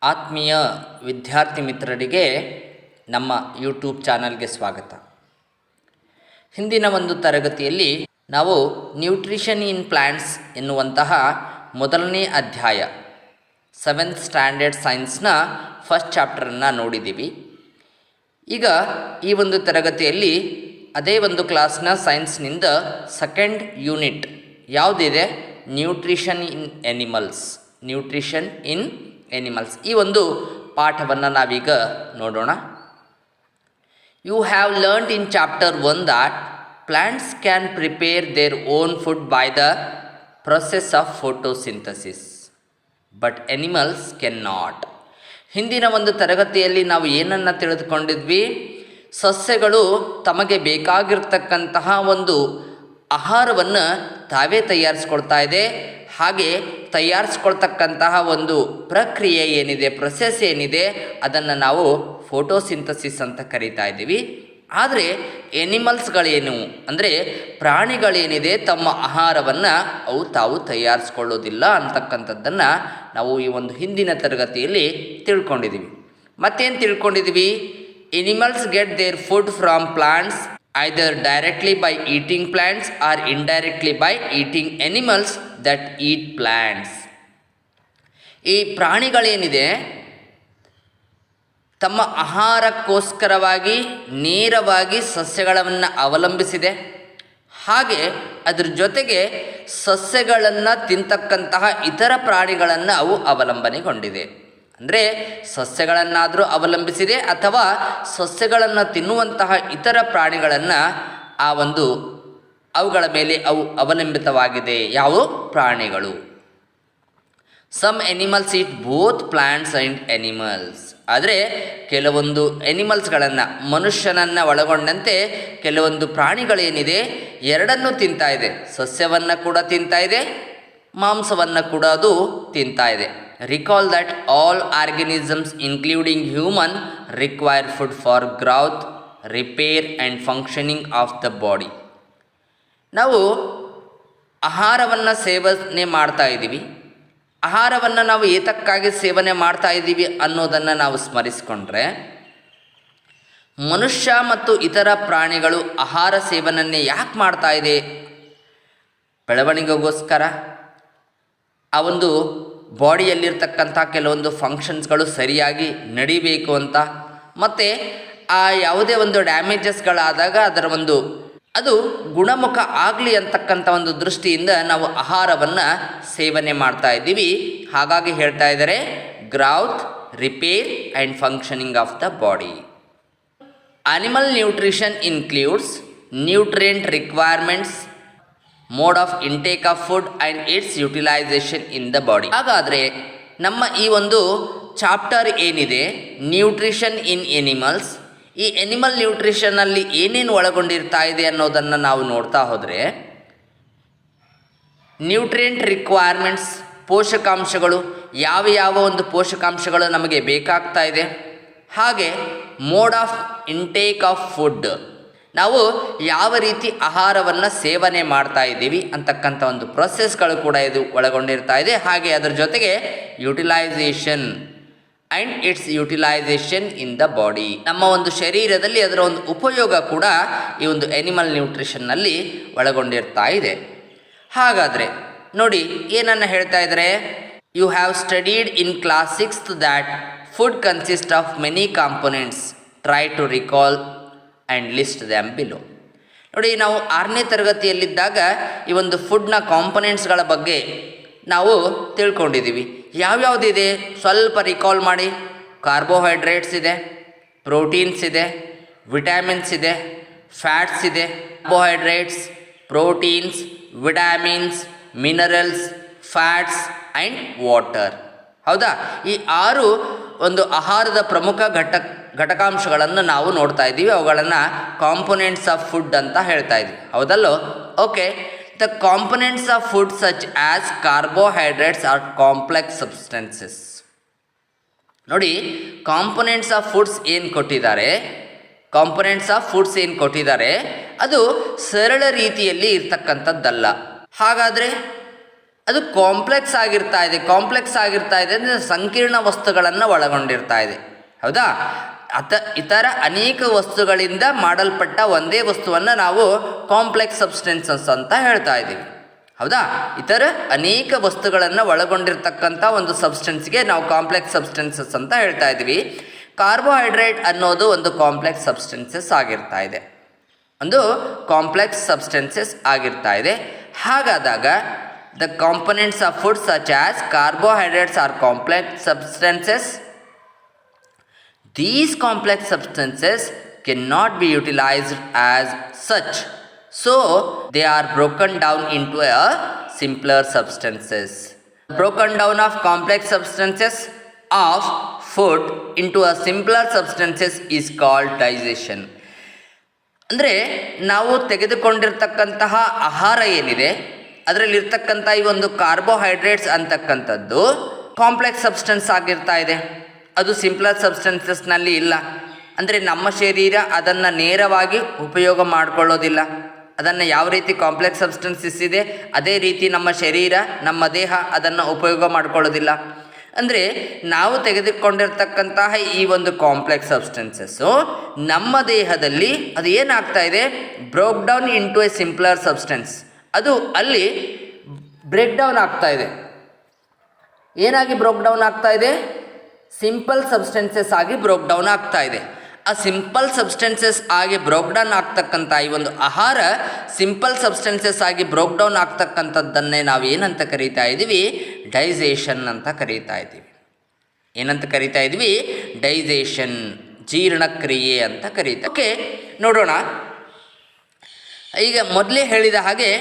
ಆತ್ಮೀಯ ವಿದ್ಯಾರ್ಥಿ ಮಿತ್ರರಿಗೆ ನಮ್ಮ ಯೂಟ್ಯೂಬ್ ಚಾನಲ್ಗೆ ಸ್ವಾಗತ. ಹಿಂದಿನ ಒಂದು ತರಗತಿಯಲ್ಲಿ ನಾವು ನ್ಯೂಟ್ರಿಷನ್ ಇನ್ ಪ್ಲ್ಯಾಂಟ್ಸ್ ಎನ್ನುವಂತಹ ಮೊದಲನೇ ಅಧ್ಯಾಯ 7th ಸ್ಟ್ಯಾಂಡರ್ಡ್ ಸೈನ್ಸ್ನ ಫಸ್ಟ್ ಚಾಪ್ಟರನ್ನು ನೋಡಿದ್ದೀವಿ. ಈಗ ಈ ಒಂದು ತರಗತಿಯಲ್ಲಿ ಅದೇ ಒಂದು ಕ್ಲಾಸ್ನ ಸೈನ್ಸ್ನಿಂದ ಸೆಕೆಂಡ್ ಯೂನಿಟ್ ಯಾವುದಿದೆ, ನ್ಯೂಟ್ರಿಷನ್ ಇನ್ ಎನಿಮಲ್ಸ್ ಈ ಒಂದು ಪಾಠವನ್ನು ನಾವೀಗ ನೋಡೋಣ. You have learned in chapter 1 that plants can prepare their own food by the process of photosynthesis, but animals cannot. ಹಿಂದಿನ ಒಂದು ತರಗತಿಯಲ್ಲಿ ನಾವು ಏನನ್ನು ತಿಳಿದುಕೊಂಡಿದ್ವಿ, ಸಸ್ಯಗಳು ತಮಗೆ ಬೇಕಾಗಿರ್ತಕ್ಕಂತಹ ಒಂದು ಆಹಾರವನ್ನು ತಾವೇ ತಯಾರಿಸ್ಕೊಳ್ತಾ ಇದೆ. ಹಾಗೆ ತಯಾರಿಸ್ಕೊಳ್ತಕ್ಕಂತಹ ಒಂದು ಪ್ರಕ್ರಿಯೆ ಏನಿದೆ, ಪ್ರೊಸೆಸ್ ಏನಿದೆ, ಅದನ್ನು ನಾವು ಫೋಟೋಸಿಂಥಸಿಸ್ ಅಂತ ಕರಿತಾ ಇದ್ದೀವಿ. ಆದರೆ ಎನಿಮಲ್ಸ್ಗಳೇನು ಅಂದರೆ ಪ್ರಾಣಿಗಳೇನಿದೆ, ತಮ್ಮ ಆಹಾರವನ್ನು ಅವು ತಾವು ತಯಾರಿಸ್ಕೊಳ್ಳೋದಿಲ್ಲ ಅಂತಕ್ಕಂಥದ್ದನ್ನು ನಾವು ಈ ಒಂದು ಹಿಂದಿನ ತರಗತಿಯಲ್ಲಿ ತಿಳ್ಕೊಂಡಿದ್ದೀವಿ. ಮತ್ತೇನು ತಿಳ್ಕೊಂಡಿದ್ದೀವಿ, animals get their food from plants either directly by eating plants or indirectly by eating animals that eat plants. ಈ ಪ್ರಾಣಿಗಳೇನಿದೆ ತಮ್ಮ ಆಹಾರಕ್ಕೋಸ್ಕರವಾಗಿ ನೇರವಾಗಿ ಸಸ್ಯಗಳನ್ನು ಅವಲಂಬಿಸಿದೆ. ಹಾಗೆ ಅದರ ಜೊತೆಗೆ ಸಸ್ಯಗಳನ್ನು ತಿಂತಕ್ಕಂತಹ ಇತರ ಪ್ರಾಣಿಗಳನ್ನು ಅವು ಅವಲಂಬನೆಗೊಂಡಿದೆ. ಅಂದರೆ ಸಸ್ಯಗಳನ್ನಾದರೂ ಅವಲಂಬಿಸಿದೆ ಅಥವಾ ಸಸ್ಯಗಳನ್ನು ತಿನ್ನುವಂತಹ ಇತರ ಪ್ರಾಣಿಗಳನ್ನು ಅವುಗಳ ಮೇಲೆ ಅವು ಅವಲಂಬಿತವಾಗಿದೆ. ಯಾವ ಪ್ರಾಣಿಗಳು? Some animals eat both plants and animals. ಆದರೆ ಕೆಲವೊಂದು ಎನಿಮಲ್ಸ್ಗಳನ್ನು, ಮನುಷ್ಯನನ್ನು ಒಳಗೊಂಡಂತೆ ಕೆಲವೊಂದು ಪ್ರಾಣಿಗಳೇನಿದೆ ಎರಡನ್ನೂ ತಿಂತಾ ಇದೆ. ಸಸ್ಯವನ್ನು ಕೂಡ ತಿಂತಾ ಇದೆ, ಮಾಂಸವನ್ನು ಕೂಡ ಅದು ತಿಂತಾ ಇದೆ. Recall that all organisms including human require food for growth, repair and functioning of the body. ನಾವು ಆಹಾರವನ್ನು ಸೇವನೆ ಮಾಡ್ತಾ ಇದ್ದೀವಿ. ಆಹಾರವನ್ನು ನಾವು ಏತಕ್ಕಾಗಿ ಸೇವನೆ ಮಾಡ್ತಾ ಇದ್ದೀವಿ ಅನ್ನೋದನ್ನು ನಾವು ಸ್ಮರಿಸಿಕೊಂಡ್ರೆ, ಮನುಷ್ಯ ಮತ್ತು ಇತರ ಪ್ರಾಣಿಗಳು ಆಹಾರ ಸೇವನೆಯನ್ನೇ ಯಾಕೆ ಮಾಡ್ತಾ ಇದೆ? ಬೆಳವಣಿಗೆಗೋಸ್ಕರ, ಆ ಒಂದು ಬಾಡಿಯಲ್ಲಿರ್ತಕ್ಕಂಥ ಕೆಲವೊಂದು ಫಂಕ್ಷನ್ಸ್ಗಳು ಸರಿಯಾಗಿ ನಡಿಬೇಕು ಅಂತ, ಮತ್ತು ಆ ಯಾವುದೇ ಒಂದು ಡ್ಯಾಮೇಜಸ್ಗಳಾದಾಗ ಅದು ಗುಣಮುಖ ಆಗಲಿ ಅಂತಕ್ಕಂಥ ಒಂದು ದೃಷ್ಟಿಯಿಂದ ನಾವು ಆಹಾರವನ್ನು ಸೇವನೆ ಮಾಡ್ತಾ ಇದ್ದೀವಿ. ಹಾಗಾಗಿ ಹೇಳ್ತಾ ಇದ್ದಾರೆ growth, repair and functioning of the body. Animal nutrition includes nutrient requirements, mode of intake of food and it's utilisation in the body. ಹಾಗಾದರೆ ನಮ್ಮ ಈ ಒಂದು ಚಾಪ್ಟರ್ ಏನಿದೆ, ನ್ಯೂಟ್ರಿಷನ್ ಇನ್ ಎನಿಮಲ್ಸ್, ಈ ಎನಿಮಲ್ ನ್ಯೂಟ್ರಿಷನ್ನಲ್ಲಿ ಏನೇನು ಒಳಗೊಂಡಿರ್ತಾ ಇದೆ ಅನ್ನೋದನ್ನು ನಾವು ನೋಡ್ತಾ ಹೋದರೆ, ನ್ಯೂಟ್ರಿಯೆಂಟ್ ರಿಕ್ವೈರ್ಮೆಂಟ್ಸ್, ಪೋಷಕಾಂಶಗಳು, ಯಾವ ಒಂದು ಪೋಷಕಾಂಶಗಳು ನಮಗೆ ಬೇಕಾಗ್ತಾ ಇದೆ. ಹಾಗೆ mode of intake of food, ನಾವು ಯಾವ ರೀತಿ ಆಹಾರವನ್ನು ಸೇವನೆ ಮಾಡ್ತಾ ಇದ್ದೀವಿ ಅಂತಕ್ಕಂಥ ಒಂದು ಪ್ರೊಸೆಸ್ಗಳು ಕೂಡ ಇದು ಒಳಗೊಂಡಿರ್ತಾ ಇದೆ. ಹಾಗೆ ಅದರ ಜೊತೆಗೆ utilisation and it's utilisation in the body, ನಮ್ಮ ಒಂದು ಶರೀರದಲ್ಲಿ ಅದರ ಒಂದು ಉಪಯೋಗ ಕೂಡ ಈ ಒಂದು ಎನಿಮಲ್ ನ್ಯೂಟ್ರಿಷನ್ನಲ್ಲಿ ಒಳಗೊಂಡಿರ್ತಾ ಇದೆ. ಹಾಗಾದರೆ ನೋಡಿ ಏನನ್ನು ಹೇಳ್ತಾ ಇದ್ದಾರೆ, you have studied in class 6th that food consist of many components, try to recall and list them below. ನೋಡಿ, ನಾವು 6ನೇ ತರಗತಿಯಲ್ಲಿದ್ದಾಗ ಈ ಒಂದು ಫುಡ್ನ ಕಾಂಪೊನೆಂಟ್ಸ್ಗಳ ಬಗ್ಗೆ ನಾವು ತಿಳ್ಕೊಂಡಿದ್ದೀವಿ. ಯಾವ್ಯಾವುದಿದೆ ಸ್ವಲ್ಪ ರಿಕಾಲ್ ಮಾಡಿ. ಕಾರ್ಬೋಹೈಡ್ರೇಟ್ಸ್ ಇದೆ, ಪ್ರೋಟೀನ್ಸ್ ಇದೆ, ವಿಟಮಿನ್ಸ್ ಇದೆ, ಫ್ಯಾಟ್ಸ್ ಇದೆ. Carbohydrates, proteins, vitamins, minerals, fats and water. ಹೌದಾ? ಈ 6 ಒಂದು ಆಹಾರದ ಪ್ರಮುಖ ಘಟಕಾಂಶಗಳನ್ನು ನಾವು ನೋಡ್ತಾ ಇದ್ದೀವಿ. ಅವುಗಳನ್ನು ಕಾಂಪೊನೆಂಟ್ಸ್ ಆಫ್ ಫುಡ್ ಅಂತ ಹೇಳ್ತಾ ಇದ್ವಿ, ಹೌದಲ್ಲೋ? Okay, the components of food such as carbohydrates are complex substances. ನೋಡಿ, ಕಾಂಪೊನೆಂಟ್ಸ್ ಆಫ್ ಫುಡ್ಸ್ ಏನು ಕೊಟ್ಟಿದ್ದಾರೆ, ಅದು ಸರಳ ರೀತಿಯಲ್ಲಿ ಇರ್ತಕ್ಕಂಥದ್ದಲ್ಲ. ಹಾಗಾದರೆ ಅದು ಕಾಂಪ್ಲೆಕ್ಸ್ ಆಗಿರ್ತಾ ಇದೆ. ಕಾಂಪ್ಲೆಕ್ಸ್ ಆಗಿರ್ತಾ ಇದೆ ಅಂದರೆ ಸಂಕೀರ್ಣ ವಸ್ತುಗಳನ್ನು ಒಳಗೊಂಡಿರ್ತಾ ಇದೆ. ಹೌದಾ? ಇತರ ಅನೇಕ ವಸ್ತುಗಳಿಂದ ಮಾಡಲ್ಪಟ್ಟ ಒಂದೇ ವಸ್ತುವನ್ನು ನಾವು ಕಾಂಪ್ಲೆಕ್ಸ್ ಸಬ್ಸ್ಟೆನ್ಸಸ್ ಅಂತ ಹೇಳ್ತಾ ಇದ್ದೀವಿ. ಹೌದಾ? ಇತರ ಅನೇಕ ವಸ್ತುಗಳನ್ನು ಒಳಗೊಂಡಿರ್ತಕ್ಕಂಥ ಒಂದು ಸಬ್ಸ್ಟೆನ್ಸ್ಗೆ ನಾವು ಕಾಂಪ್ಲೆಕ್ಸ್ ಸಬ್ಸ್ಟೆನ್ಸಸ್ ಅಂತ ಹೇಳ್ತಾ ಇದ್ದೀವಿ. ಕಾರ್ಬೋಹೈಡ್ರೇಟ್ ಅನ್ನೋದು ಒಂದು ಕಾಂಪ್ಲೆಕ್ಸ್ ಸಬ್ಸ್ಟೆನ್ಸಸ್ ಆಗಿರ್ತಾ ಇದೆ. ಒಂದು ಕಾಂಪ್ಲೆಕ್ಸ್ ಸಬ್ಸ್ಟೆನ್ಸಸ್ ಆಗಿರ್ತಾ ಇದೆ. ಹಾಗಾದಾಗ the components of food such as carbohydrates are complex substances. These complex substances cannot be utilized as such, so they are broken down into a simpler substances. Broken down of complex substances of food into a simpler substances is called digestion. ಅಂದರೆ ನಾವು ತೆಗೆದುಕೊಂಡಿರ್ತಕ್ಕಂತಹ ಆಹಾರ ಏನಿದೆ ಅದರಲ್ಲಿರ್ತಕ್ಕಂಥ ಈ ಒಂದು carbohydrates ಅಂತಕ್ಕಂಥದ್ದು complex substance ಆಗಿರ್ತಾ ಇದೆ. ಅದು simpler ಸಬ್ಸ್ಟೆನ್ಸಸ್ನಲ್ಲಿ ಇಲ್ಲ. ಅಂದರೆ ನಮ್ಮ ಶರೀರ ಅದನ್ನು ನೇರವಾಗಿ ಉಪಯೋಗ ಮಾಡಿಕೊಳ್ಳೋದಿಲ್ಲ. ಅದನ್ನು ಯಾವ ರೀತಿ ಕಾಂಪ್ಲೆಕ್ಸ್ ಸಬ್ಸ್ಟೆನ್ಸಸ್ ಇದೆ ಅದೇ ರೀತಿ ನಮ್ಮ ಶರೀರ, ನಮ್ಮ ದೇಹ ಅದನ್ನು ಉಪಯೋಗ ಮಾಡಿಕೊಳ್ಳೋದಿಲ್ಲ. ಅಂದರೆ ನಾವು ತೆಗೆದುಕೊಂಡಿರ್ತಕ್ಕಂತಹ ಈ ಒಂದು ಕಾಂಪ್ಲೆಕ್ಸ್ ಸಬ್ಸ್ಟೆನ್ಸಸ್ಸು ನಮ್ಮ ದೇಹದಲ್ಲಿ ಅದು ಏನಾಗ್ತಾ ಇದೆ, broke down into A simpler substance. ಅದು ಅಲ್ಲಿ ಬ್ರೇಕ್ ಡೌನ್ ಆಗ್ತಾ ಇದೆ. ಏನಾಗಿ ಬ್ರೋಕ್ ಡೌನ್ ಆಗ್ತಾ ಇದೆ? ಸಿಂಪಲ್ ಸಬ್ಸ್ಟೆನ್ಸಸ್ ಆಗಿ ಬ್ರೋಕ್ ಡೌನ್ ಆಗ್ತಾ ಇದೆ. ಆ ಸಿಂಪಲ್ ಸಬ್ಸ್ಟೆನ್ಸಸ್ ಆಗಿ ಬ್ರೋಕ್ ಡೌನ್ ಆಗ್ತಕ್ಕಂಥ ಈ ಒಂದು ಆಹಾರ ಸಿಂಪಲ್ ಸಬ್ಸ್ಟೆನ್ಸಸ್ ಆಗಿ ಬ್ರೋಕ್ ಡೌನ್ ಆಗ್ತಕ್ಕಂಥದ್ದನ್ನೇ ನಾವು ಏನಂತ ಕರೀತಾ ಇದ್ದೀವಿ? ಡೈಜೆಷನ್ ಅಂತ ಕರೀತಾ ಇದ್ದೀವಿ. ಏನಂತ ಕರೀತಾ ಇದ್ವಿ? ಡೈಜೆಷನ್, ಜೀರ್ಣಕ್ರಿಯೆ ಅಂತ ಕರೀತಾ. ಓಕೆ, ನೋಡೋಣ. ಈಗ ಮೊದಲೇ ಹೇಳಿದ ಹಾಗೆ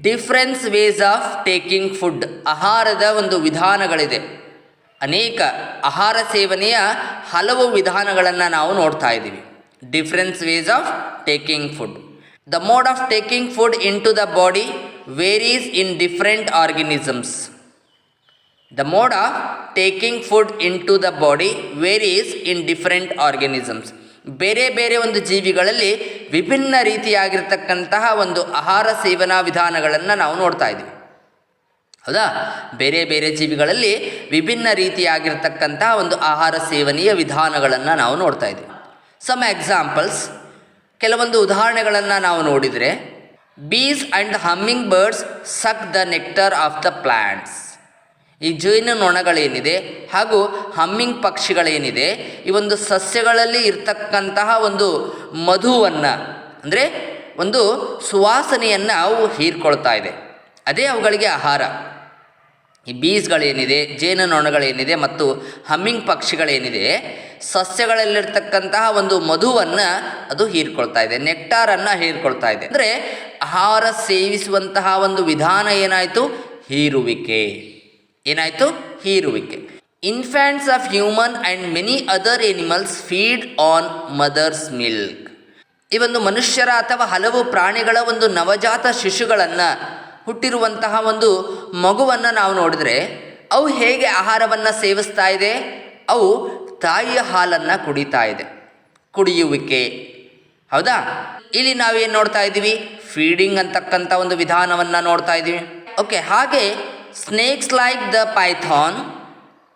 difference ways of taking food, ಆಹಾರದ ಒಂದು ವಿಧಾನಗಳಿದೆ. ಅನೇಕ ಆಹಾರ ಸೇವನೆಯ ಹಲವು ವಿಧಾನಗಳನ್ನು ನಾವು ನೋಡ್ತಾ ಇದ್ದೀವಿ. Difference ways of taking food. The mode of taking food into the body varies in different organisms. The mode of taking food into the body varies in different organisms. ಬೇರೆ ಬೇರೆ ಒಂದು ಜೀವಿಗಳಲ್ಲಿ ವಿಭಿನ್ನ ರೀತಿಯಾಗಿರ್ತಕ್ಕಂತಹ ಒಂದು ಆಹಾರ ಸೇವನಾ ವಿಧಾನಗಳನ್ನು ನಾವು ನೋಡ್ತಾ ಇದ್ದೀವಿ. ಹೌದಾ? ಬೇರೆ ಬೇರೆ ಜೀವಿಗಳಲ್ಲಿ ವಿಭಿನ್ನ ರೀತಿಯಾಗಿರ್ತಕ್ಕಂತಹ ಒಂದು ಆಹಾರ ಸೇವನೆಯ ವಿಧಾನಗಳನ್ನು ನಾವು ನೋಡ್ತಾ ಇದ್ದೀವಿ. ಸಮ್ ಎಕ್ಸಾಂಪಲ್ಸ್, ಕೆಲವೊಂದು ಉದಾಹರಣೆಗಳನ್ನು ನಾವು ನೋಡಿದರೆ, bees and hummingbirds suck the nectar of the plants. ಈ ಜೇನು ನೊಣಗಳೇನಿದೆ ಹಾಗೂ ಹಮ್ಮಿಂಗ್ ಪಕ್ಷಿಗಳೇನಿದೆ, ಈ ಒಂದು ಸಸ್ಯಗಳಲ್ಲಿ ಇರ್ತಕ್ಕಂತಹ ಒಂದು ಮಧುವನ್ನು, ಅಂದರೆ ಒಂದು ಸುವಾಸನೆಯನ್ನು ಅವು ಹೀರ್ಕೊಳ್ತಾ ಇದೆ. ಅದೇ ಅವುಗಳಿಗೆ ಆಹಾರ. ಈ ಬೀಸ್ಗಳೇನಿದೆ, ಜೇನು ನೊಣಗಳೇನಿದೆ ಮತ್ತು ಹಮ್ಮಿಂಗ್ ಪಕ್ಷಿಗಳೇನಿದೆ, ಸಸ್ಯಗಳಲ್ಲಿರ್ತಕ್ಕಂತಹ ಒಂದು ಮಧುವನ್ನು ಅದು ಹೀರ್ಕೊಳ್ತಾ ಇದೆ, ನೆಕ್ಟಾರನ್ನು ಹೀರ್ಕೊಳ್ತಾ ಇದೆ. ಅಂದರೆ ಆಹಾರ ಸೇವಿಸುವಂತಹ ಒಂದು ವಿಧಾನ ಏನಾಯಿತು? ಹೀರುವಿಕೆ. ಏನಾಯಿತು? ಹೀರುವಿಕೆ. Infants of human and many other animals feed on mother's milk. ಈ ಒಂದು ಮನುಷ್ಯರ ಅಥವಾ ಹಲವು ಪ್ರಾಣಿಗಳ ಒಂದು ನವಜಾತ ಶಿಶುಗಳನ್ನು, ಹುಟ್ಟಿರುವಂತಹ ಒಂದು ಮಗುವನ್ನು ನಾವು ನೋಡಿದರೆ ಅವು ಹೇಗೆ ಆಹಾರವನ್ನು ಸೇವಿಸ್ತಾ ಇದೆ? ಅವು ತಾಯಿಯ ಹಾಲನ್ನು ಕುಡಿತಾ ಇದೆ. ಕುಡಿಯುವಿಕೆ. ಹೌದಾ? ಇಲ್ಲಿ ನಾವೇನು ನೋಡ್ತಾ ಇದ್ದೀವಿ? ಫೀಡಿಂಗ್ ಅಂತಕ್ಕಂಥ ಒಂದು ವಿಧಾನವನ್ನು ನೋಡ್ತಾ ಇದ್ದೀವಿ. ಓಕೆ, ಹಾಗೆ snakes like the python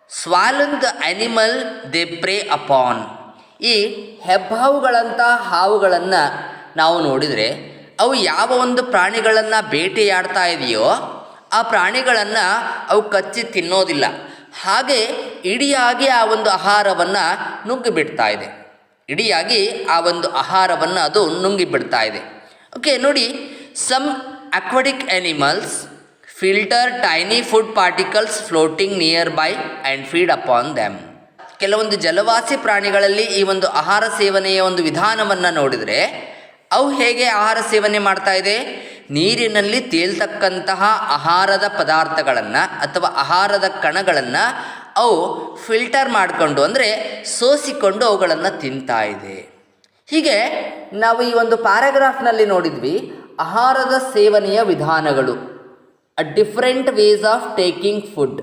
swallow the animal they prey upon. ಈ ಹೆಬ್ಬಾವುಗಳಂಥ ಹಾವುಗಳನ್ನು ನಾವು ನೋಡಿದರೆ ಅವು ಯಾವ ಒಂದು ಪ್ರಾಣಿಗಳನ್ನು ಬೇಟೆಯಾಡ್ತಾ ಇದೆಯೋ ಆ ಪ್ರಾಣಿಗಳನ್ನು ಅವು ಕಚ್ಚಿ ತಿನ್ನೋದಿಲ್ಲ. ಹಾಗೆ ಇಡಿಯಾಗಿ ಆ ಒಂದು ಆಹಾರವನ್ನು ನುಂಗಿಬಿಡ್ತಾ ಇದೆ. ಇಡಿಯಾಗಿ ಆ ಒಂದು ಆಹಾರವನ್ನು ಅದು ನುಂಗಿಬಿಡ್ತಾ ಇದೆ. ಓಕೆ, ನೋಡಿ, some aquatic animals filter tiny food particles floating nearby and feed upon them. ಕೆಲವೊಂದು ಜಲವಾಸಿ ಪ್ರಾಣಿಗಳಲ್ಲಿ ಈ ಒಂದು ಆಹಾರ ಸೇವನೆಯ ಒಂದು ವಿಧಾನವನ್ನು ನೋಡಿದರೆ ಅವು ಹೇಗೆ ಆಹಾರ ಸೇವನೆ ಮಾಡ್ತಾ ಇದೆ? ನೀರಿನಲ್ಲಿ ತೇಲ್ತಕ್ಕಂತಹ ಆಹಾರದ ಪದಾರ್ಥಗಳನ್ನು ಅಥವಾ ಆಹಾರದ ಕಣಗಳನ್ನು ಅವು ಫಿಲ್ಟರ್ ಮಾಡಿಕೊಂಡು, ಅಂದರೆ ಸೋಸಿಕೊಂಡು ಅವುಗಳನ್ನು ತಿಂತಾ ಇದೆ. ಹೀಗೆ ನಾವು ಈ ಒಂದು ಪ್ಯಾರಾಗ್ರಾಫ್ನಲ್ಲಿ ನೋಡಿದ್ವಿ ಆಹಾರದ ಸೇವನೆಯ ವಿಧಾನಗಳು. Different ways of taking food.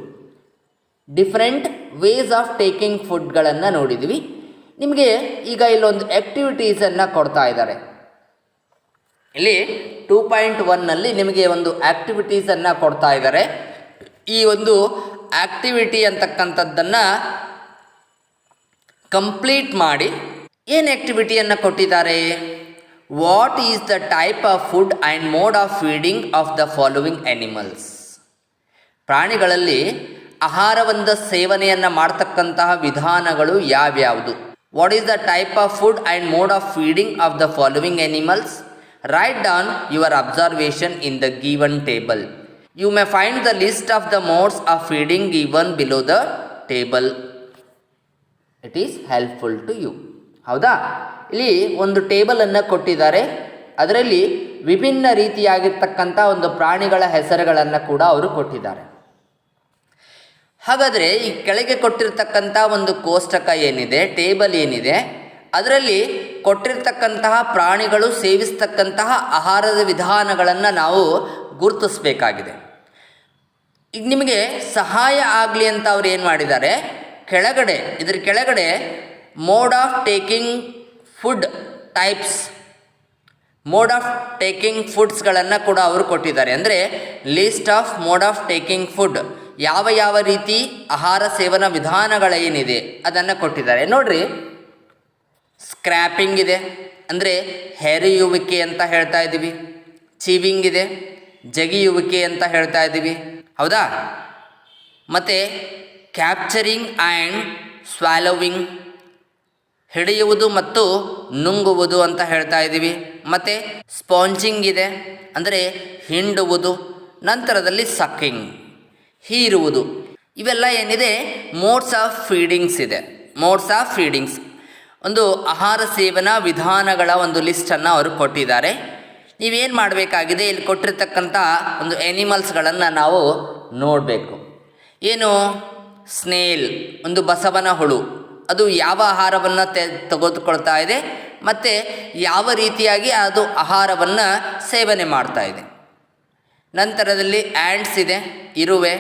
Different ways of taking ಫುಡ್ಗಳನ್ನು ನೋಡಿದ್ವಿ. ನಿಮಗೆ ಈಗ ಇಲ್ಲೊಂದು ಆ್ಯಕ್ಟಿವಿಟೀಸನ್ನು ಕೊಡ್ತಾ ಇದ್ದಾರೆ. ಇಲ್ಲಿ 2.1ನಲ್ಲಿ ನಿಮಗೆ ಒಂದು ಆ್ಯಕ್ಟಿವಿಟೀಸನ್ನು ಕೊಡ್ತಾ ಇದ್ದಾರೆ. ಈ ಒಂದು ಆ್ಯಕ್ಟಿವಿಟಿ ಅಂತಕ್ಕಂಥದ್ದನ್ನು ಕಂಪ್ಲೀಟ್ ಮಾಡಿ. ಏನು ಆ್ಯಕ್ಟಿವಿಟಿಯನ್ನು ಕೊಟ್ಟಿದ್ದಾರೆ? What is the type of food and mode of feeding of the following animals. ಪ್ರಾಣಿಗಳಲ್ಲಿ ಆಹಾರವನ್ನು ಸೇವನೆಯನ್ನು ಮಾಡ್ತಕ್ಕಂತಹ ವಿಧಾನಗಳು ಯಾವ್ಯಾವುದು? What is the type of food and mode of feeding of the following animals. Write down your observation in the given table. You may find the list of the modes of feeding given below the table. It is helpful to you. ಹೌದಾ? ಇಲ್ಲಿ ಒಂದು ಟೇಬಲನ್ನು ಕೊಟ್ಟಿದ್ದಾರೆ. ಅದರಲ್ಲಿ ವಿಭಿನ್ನ ರೀತಿಯಾಗಿರ್ತಕ್ಕಂಥ ಒಂದು ಪ್ರಾಣಿಗಳ ಹೆಸರುಗಳನ್ನು ಕೂಡ ಅವರು ಕೊಟ್ಟಿದ್ದಾರೆ. ಹಾಗಾದರೆ ಈ ಕೆಳಗೆ ಕೊಟ್ಟಿರ್ತಕ್ಕಂಥ ಒಂದು ಕೋಷ್ಟಕ ಏನಿದೆ, ಟೇಬಲ್ ಏನಿದೆ, ಅದರಲ್ಲಿ ಕೊಟ್ಟಿರ್ತಕ್ಕಂತಹ ಪ್ರಾಣಿಗಳು ಸೇವಿಸ್ತಕ್ಕಂತಹ ಆಹಾರದ ವಿಧಾನಗಳನ್ನು ನಾವು ಗುರುತಿಸಬೇಕಾಗಿದೆ. ಈಗ ನಿಮಗೆ ಸಹಾಯ ಆಗಲಿ ಅಂತ ಅವ್ರು ಏನು ಮಾಡಿದ್ದಾರೆ, ಇದ್ರ ಕೆಳಗಡೆ mode of taking food types, mode of taking ಫುಡ್ಸ್ಗಳನ್ನು ಕೂಡ ಅವರು ಕೊಟ್ಟಿದ್ದಾರೆ. ಅಂದರೆ list of mode of taking food, ಯಾವ ರೀತಿ ಆಹಾರ ಸೇವನಾ ವಿಧಾನಗಳೇನಿದೆ ಅದನ್ನು ಕೊಟ್ಟಿದ್ದಾರೆ. ನೋಡ್ರಿ, ಸ್ಕ್ರ್ಯಾಪಿಂಗ್ ಇದೆ, ಅಂದರೆ ಹೆರೆಯುವಿಕೆ ಅಂತ ಹೇಳ್ತಾ ಇದ್ದೀವಿ. ಚೀವಿಂಗ್ ಇದೆ, ಜಗಿಯುವಿಕೆ ಅಂತ ಹೇಳ್ತಾ ಇದ್ದೀವಿ. ಹೌದಾ? ಮತ್ತು ಕ್ಯಾಪ್ಚರಿಂಗ್ ಆ್ಯಂಡ್ ಸ್ವ್ಯಾಲೋವಿಂಗ್, ಹಿಡಿಯುವುದು ಮತ್ತು ನುಂಗುವುದು ಅಂತ ಹೇಳ್ತಾ ಇದ್ದೀವಿ. ಮತ್ತು ಸ್ಪಾಂಜಿಂಗ್ ಇದೆ, ಅಂದರೆ ಹಿಂಡುವುದು. ನಂತರದಲ್ಲಿ ಸಕ್ಕಿಂಗ್, ಹೀರುವುದು. ಇವೆಲ್ಲ ಏನಿದೆ ಮೋಡ್ಸ್ ಆಫ್ ಫೀಡಿಂಗ್ಸ್ ಇದೆ. ಮೋಡ್ಸ್ ಆಫ್ ಫೀಡಿಂಗ್ಸ್ ಒಂದು ಆಹಾರ ಸೇವನಾ ವಿಧಾನಗಳ ಒಂದು ಲಿಸ್ಟನ್ನು ಅವರು ಕೊಟ್ಟಿದ್ದಾರೆ. ನೀವೇನು ಮಾಡಬೇಕಾಗಿದೆ, ಇಲ್ಲಿ ಕೊಟ್ಟಿರ್ತಕ್ಕಂಥ ಒಂದು ಆ್ಯನಿಮಲ್ಸ್ಗಳನ್ನು ನಾವು ನೋಡಬೇಕು. ಏನು? ಸ್ನೇಲ್, ಒಂದು ಬಸವನ ಹುಳು, ಅದು ಯಾವ ಆಹಾರವನ್ನು ತೆಗೆದುಕೊಳ್ತಾ ಇದೆ ಮತ್ತು ಯಾವ ರೀತಿಯಾಗಿ ಅದು ಆಹಾರವನ್ನು ಸೇವನೆ ಮಾಡ್ತಾ ಇದೆ. ನಂತರದಲ್ಲಿ ಆ್ಯಂಟ್ಸ್ ಇದೆ, ಇರುವೆ,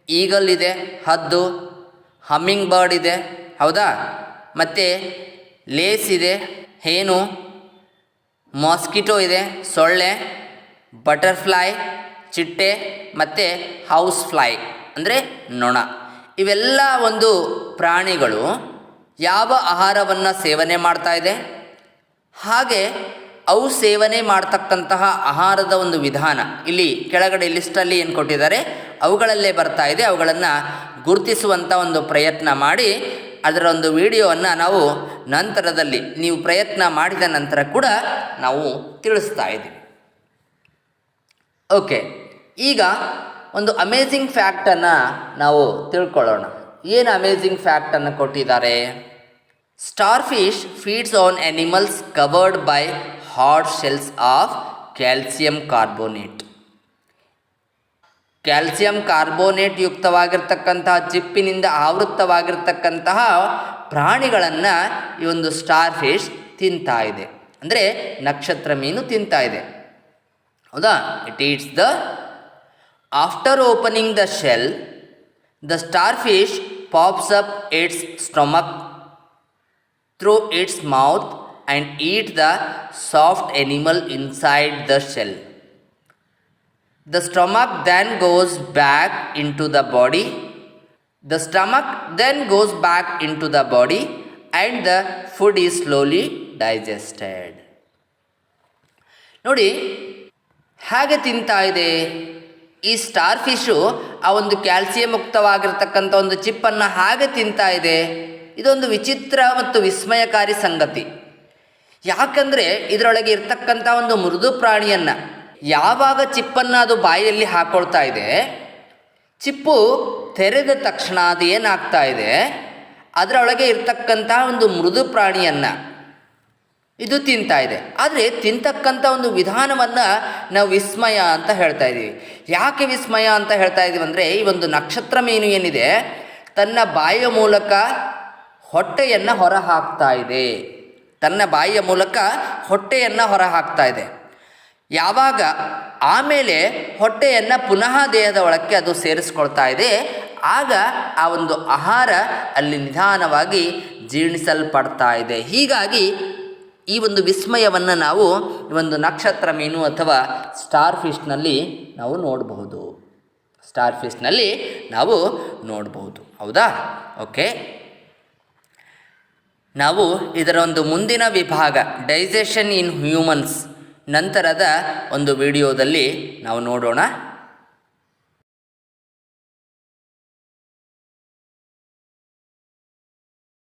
ಈಗಲ್ ಇದೆ, ಹದ್ದು, ಹಮ್ಮಿಂಗ್ ಬರ್ಡ್ ಇದೆ. ಹೌದಾ? ಮತ್ತು ಲೇಸ್ ಇದೆ, ಹೇನು, ಮಾಸ್ಕಿಟೋ ಇದೆ, ಸೊಳ್ಳೆ, ಬಟರ್ಫ್ಲೈ, ಚಿಟ್ಟೆ ಮತ್ತು ಹೌಸ್ ಫ್ಲೈ ಅಂದರೆ ನೊಣ. ಇವೆಲ್ಲ ಒಂದು ಪ್ರಾಣಿಗಳು ಯಾವ ಆಹಾರವನ್ನು ಸೇವನೆ ಮಾಡ್ತಾ ಇದೆ, ಹಾಗೆ ಅವು ಸೇವನೆ ಮಾಡ್ತಕ್ಕಂತಹ ಆಹಾರದ ಒಂದು ವಿಧಾನ ಇಲ್ಲಿ ಕೆಳಗಡೆ ಲಿಸ್ಟಲ್ಲಿ ಏನು ಕೊಟ್ಟಿದ್ದಾರೆ ಅವುಗಳಲ್ಲೇ ಬರ್ತಾ ಇದೆ. ಅವುಗಳನ್ನು ಗುರುತಿಸುವಂಥ ಒಂದು ಪ್ರಯತ್ನ ಮಾಡಿ ಅದರ ಒಂದು ವಿಡಿಯೋವನ್ನು ನಾವು ನಂತರದಲ್ಲಿ ನೀವು ಪ್ರಯತ್ನ ಮಾಡಿದ ನಂತರ ಕೂಡ ನಾವು ತಿಳಿಸ್ತಾ ಇದ್ದೀವಿ. ಓಕೆ, ಈಗ ಒಂದು ಅಮೇಝಿಂಗ್ ಫ್ಯಾಕ್ಟನ್ನು ನಾವು ತಿಳ್ಕೊಳ್ಳೋಣ. ಏನು ಅಮೇಝಿಂಗ್ ಫ್ಯಾಕ್ಟನ್ನು ಕೊಟ್ಟಿದ್ದಾರೆ? Starfish feeds on animals covered by hard shells of calcium carbonate. Calcium carbonate ಯುಕ್ತವಾಗಿರ್ತಕ್ಕಂತಹ ಚಿಪ್ಪಿನಿಂದ ಆವೃತ್ತವಾಗಿರ್ತಕ್ಕಂತಹ ಪ್ರಾಣಿಗಳನ್ನು ಈ ಒಂದು ಸ್ಟಾರ್ ಫಿಶ್ ತಿಂತಾ ಇದೆ, ಅಂದರೆ ನಕ್ಷತ್ರ ಮೀನು ತಿಂತಾ ಇದೆ. ಹೌದಾ? It eats the after opening the shell the star fish pops up it's stomach through it's mouth and eat the soft animal inside the shell. The stomach then goes back into the body. The stomach then goes back into the body and the food is slowly digested. ನೋಡಿ ಹೇಗೆ ತಿಂತಾ ಇದೆ ಈ star fish. ಆ ಒಂದು calcium ಮುಕ್ತವಾಗಿರ್ತಕ್ಕಂಥ ಒಂದು ಚಿಪ್ಪನ್ನು ಹಾಗೆ ತಿಂತಾ ಇದೆ. ಇದೊಂದು ವಿಚಿತ್ರ ಮತ್ತು ವಿಸ್ಮಯಕಾರಿ ಸಂಗತಿ. ಯಾಕಂದರೆ ಇದರೊಳಗೆ ಇರ್ತಕ್ಕಂಥ ಒಂದು ಮೃದು ಪ್ರಾಣಿಯನ್ನು ಯಾವಾಗ ಚಿಪ್ಪನ್ನು ಅದು ಬಾಯಲ್ಲಿ ಹಾಕ್ಕೊಳ್ತಾ ಇದೆ, ಚಿಪ್ಪು ತೆರೆದ ತಕ್ಷಣ ಅದು ಏನಾಗ್ತಾ ಇದೆ, ಅದರೊಳಗೆ ಇರ್ತಕ್ಕಂಥ ಒಂದು ಮೃದು ಪ್ರಾಣಿಯನ್ನು ಇದು ತಿಂತಾ ಇದೆ. ಆದರೆ ತಿಂತಕ್ಕಂಥ ಒಂದು ವಿಧಾನವನ್ನು ನಾವು ವಿಸ್ಮಯ ಅಂತ ಹೇಳ್ತಾ ಇದ್ದೀವಿ. ಯಾಕೆ ವಿಸ್ಮಯ ಅಂತ ಹೇಳ್ತಾ ಇದ್ದೀವಿ ಅಂದರೆ, ಈ ಒಂದು ನಕ್ಷತ್ರ ಮೀನು ಏನಿದೆ ತನ್ನ ಬಾಯಿಯ ಮೂಲಕ ಹೊಟ್ಟೆಯನ್ನು ಹೊರ ಹಾಕ್ತಾ ಇದೆ. ತನ್ನ ಬಾಯಿಯ ಮೂಲಕ ಹೊಟ್ಟೆಯನ್ನು ಹೊರ ಹಾಕ್ತಾ ಇದೆ. ಯಾವಾಗ ಆಮೇಲೆ ಹೊಟ್ಟೆಯನ್ನು ಪುನಃ ದೇಹದ ಒಳಕ್ಕೆ ಅದು ಸೇರಿಸ್ಕೊಳ್ತಾ ಇದೆ, ಆಗ ಆ ಒಂದು ಆಹಾರ ಅಲ್ಲಿ ನಿಧಾನವಾಗಿ ಜೀರ್ಣಿಸಲ್ಪಡ್ತಾ ಇದೆ. ಹೀಗಾಗಿ ಈ ಒಂದು ವಿಸ್ಮಯವನ್ನು ನಾವು ಒಂದು ನಕ್ಷತ್ರ ಮೀನು ಅಥವಾ ಸ್ಟಾರ್ ಫಿಶ್ನಲ್ಲಿ ನಾವು ನೋಡಬಹುದು. ಸ್ಟಾರ್ ಫಿಶ್ನಲ್ಲಿ ನಾವು ನೋಡಬಹುದು. ಹೌದಾ? ಓಕೆ, ನಾವು ಇದರ ಒಂದು ಮುಂದಿನ ವಿಭಾಗ ಡೈಜೆಷನ್ ಇನ್ ಹ್ಯೂಮನ್ಸ್ ನಂತರದ ಒಂದು ವಿಡಿಯೋದಲ್ಲಿ ನಾವು ನೋಡೋಣ.